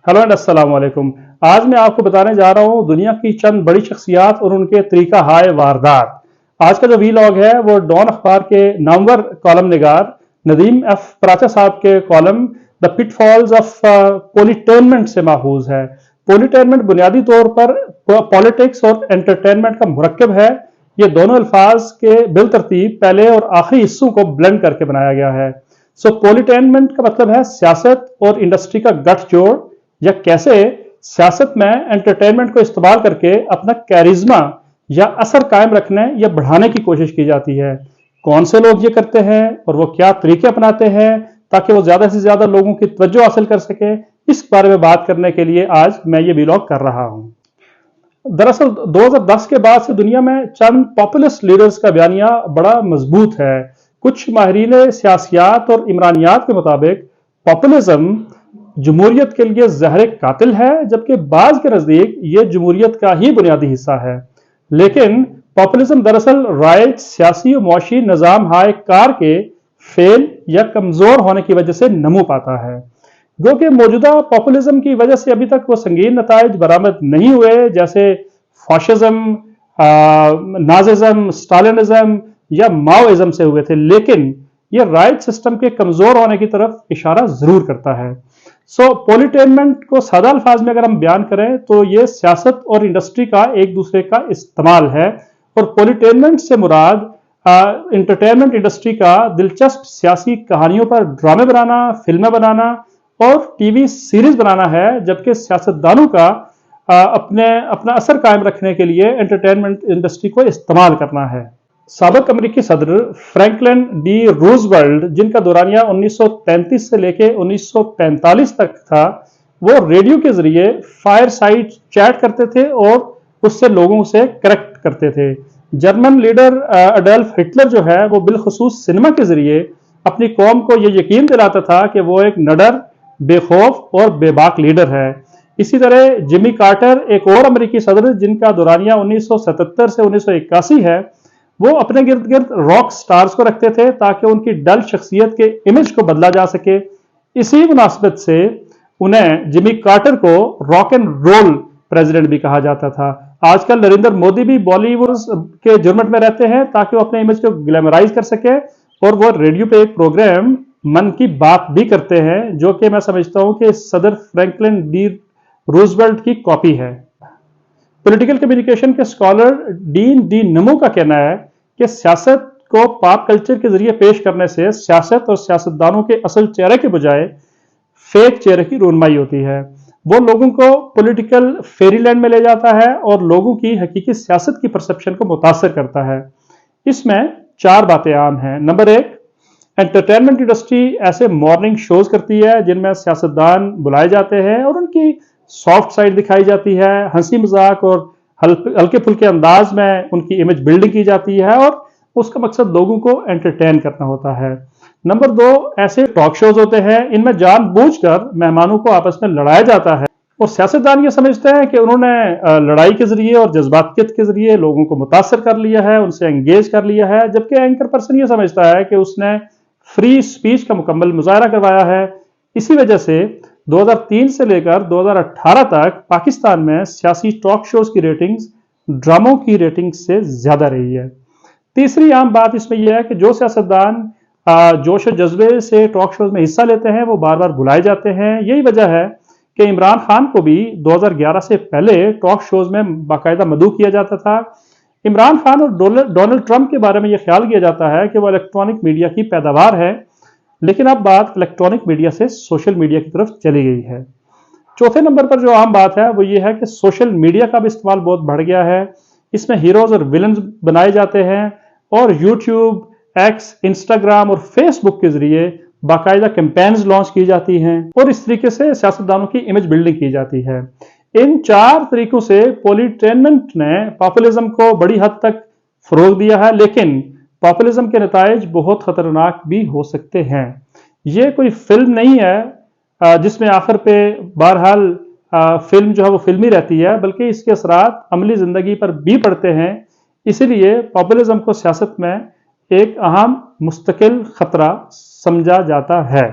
Hello and अस्सलाम वालेकुम। आज मैं आपको बताने जा रहा हूँ दुनिया की चंद बड़ी शख्सियात और उनके तरीका हाय वारदात। आज का जो वीलॉग है वो डॉन अखबार के नामवर कॉलम निगार नदीम एफ प्राचा साहब के कॉलम द पिटफॉल्स ऑफ पॉलिटेनमेंट से माहूज है। पॉलिटेनमेंट बुनियादी तौर पर पॉलिटिक्स और एंटरटेनमेंट का मुरक्कब है। ये दोनों अल्फाज के बिलतरतीब पहले और आखिरी हिस्सों को ब्लेंड करके बनाया गया है। पॉलिटेनमेंट का मतलब है सियासत और इंडस्ट्री का गठजोड़, या कैसे सियासत में एंटरटेनमेंट को इस्तेमाल करके अपना कैरिज्मा या असर कायम रखने या बढ़ाने की कोशिश की जाती है। कौन से लोग ये करते हैं और वो क्या तरीके अपनाते हैं ताकि वो ज्यादा से ज्यादा लोगों की तवज्जो हासिल कर सके, इस बारे में बात करने के लिए आज मैं ये व्लॉग कर रहा हूं। दरअसल 2010 के बाद से दुनिया में चंद पॉपुलिस्ट लीडर्स का बयानिया बड़ा मजबूत है। कुछ माहिरीन सियासियात और इमरानियात के मुताबिक पॉपुलिज्म जमहूरियत के लिए जहर कातिल है, जबकि बाज के नजदीक ये जमहूरियत का ही बुनियादी हिस्सा है। लेकिन पॉपुलिज्म दरअसल राइट सियासी और मुआशी निजाम हाय कार के फेल या कमजोर होने की वजह से नमू पाता है। जो कि मौजूदा पॉपुलिज्म की वजह से अभी तक वो संगीन नताइज बरामद नहीं हुए, जैसे फाशिज्म, नाजिज्म, स्टालिनिज्म या माओइज्म से हुए थे। लेकिन ये राइट सिस्टम के कमजोर होने की तरफ इशारा जरूर करता है। पॉलिटेनमेंट को सादा अल्फाज में अगर हम बयान करें तो ये सियासत और इंडस्ट्री का एक दूसरे का इस्तेमाल है। और पॉलिटेनमेंट से मुराद इंटरटेनमेंट इंडस्ट्री का दिलचस्प सियासी कहानियों पर ड्रामे बनाना, फिल्में बनाना और टीवी सीरीज बनाना है, जबकि सियासतदानों का अपना असर कायम रखने के लिए एंटरटेनमेंट इंडस्ट्री को इस्तेमाल करना है। साबिक अमेरिकी सदर फ्रैंकलिन डी रूजवेल्ट, जिनका दौरानिया 1933 से लेकर 1945 तक था, वो रेडियो के जरिए फायर साइड चैट करते थे और उससे लोगों से करेक्ट करते थे। जर्मन लीडर अडल्फ हिटलर जो है वो बिलखसूस सिनेमा के जरिए अपनी कौम को यह यकीन दिलाता था कि वो एक निडर, बेखौफ और बेबाक लीडर है। इसी तरह जिमी कार्टर, एक और अमेरिकी सदर जिनका दौरानिया 1977 से 1981 है, वो अपने गिर्द गिर्द रॉक स्टार्स को रखते थे ताकि उनकी डल शख्सियत के इमेज को बदला जा सके। इसी मुनासिबत से उन्हें जिमी कार्टर को रॉक एंड रोल प्रेसिडेंट भी कहा जाता था। आजकल नरेंद्र मोदी भी बॉलीवुड के जुर्मट में रहते हैं ताकि वो अपने इमेज को ग्लैमराइज कर सके, और वो रेडियो पे एक प्रोग्राम मन की बात भी करते हैं, जो कि मैं समझता हूं कि सदर फ्रैंकलिन डी रूजवेल्ट की कॉपी है। पॉलिटिकल कम्युनिकेशन के स्कॉलर डीन डी नमो का कहना है कि सियासत को पॉप कल्चर के जरिए पेश करने से सियासत और सियासतदानों के असल चेहरे के बजाय फेक चेहरे की रूनमाई होती है। वो लोगों को पॉलिटिकल फेरीलैंड में ले जाता है और लोगों की हकीकी सियासत की परसेप्शन को मुतासर करता है। इसमें चार बातें आम हैं। नंबर एक, एंटरटेनमेंट इंडस्ट्री ऐसे मॉर्निंग शोज करती है जिनमें सियासतदान बुलाए जाते हैं और उनकी सॉफ्ट साइड दिखाई जाती है। हंसी मजाक और हल्के फुल्के अंदाज में उनकी इमेज बिल्डिंग की जाती है और उसका मकसद लोगों को एंटरटेन करना होता है। नंबर दो, ऐसे टॉक शोज होते हैं, इनमें जानबूझकर मेहमानों को आपस में लड़ाया जाता है और सियासतदान ये समझते हैं कि उन्होंने लड़ाई के जरिए और जज्बातियत के जरिए लोगों को मुतासर कर लिया है, उनसे एंगेज कर लिया है, जबकि एंकर पर्सन ये समझता है कि उसने फ्री स्पीच का मुकम्मल मुजाहरा करवाया है। इसी वजह से 2003 से लेकर 2018 तक पाकिस्तान में सियासी टॉक शोज की रेटिंग्स ड्रामों की रेटिंग से ज्यादा रही है। तीसरी आम बात इसमें यह है कि जो सियासतदान जोश और जज्बे से टॉक शोज में हिस्सा लेते हैं वो बार बार बुलाए जाते हैं। यही वजह है कि इमरान खान को भी 2011 से पहले टॉक शोज में बाकायदा मदऊ किया जाता था। इमरान खान और डोनाल्ड ट्रंप के बारे में यह ख्याल किया जाता है कि वो इलेक्ट्रॉनिक मीडिया की पैदावार है, लेकिन अब बात इलेक्ट्रॉनिक मीडिया से सोशल मीडिया की तरफ चली गई है। चौथे नंबर पर जो आम बात है वो ये है कि सोशल मीडिया का भी इस्तेमाल बहुत बढ़ गया है। इसमें हीरोज और विलन्स बनाए जाते हैं और यूट्यूब, एक्स, इंस्टाग्राम और फेसबुक के जरिए बाकायदा कैंपेन्स लॉन्च की जाती हैं और इस तरीके से सियासतदानों की इमेज बिल्डिंग की जाती है। इन चार तरीकों से पॉलिटेनमेंट ने पॉपुलिज्म को बड़ी हद तक फरोग दिया है, लेकिन पॉपुलिज्म के नताइज बहुत खतरनाक भी हो सकते हैं। ये कोई फिल्म नहीं है जिसमें आखिर पे बहरहाल फिल्म जो है वो फिल्मी रहती है, बल्कि इसके असरात अमली जिंदगी पर भी पड़ते हैं। इसीलिए पॉपुलिज्म को सियासत में एक अहम मुस्तकिल खतरा समझा जाता है।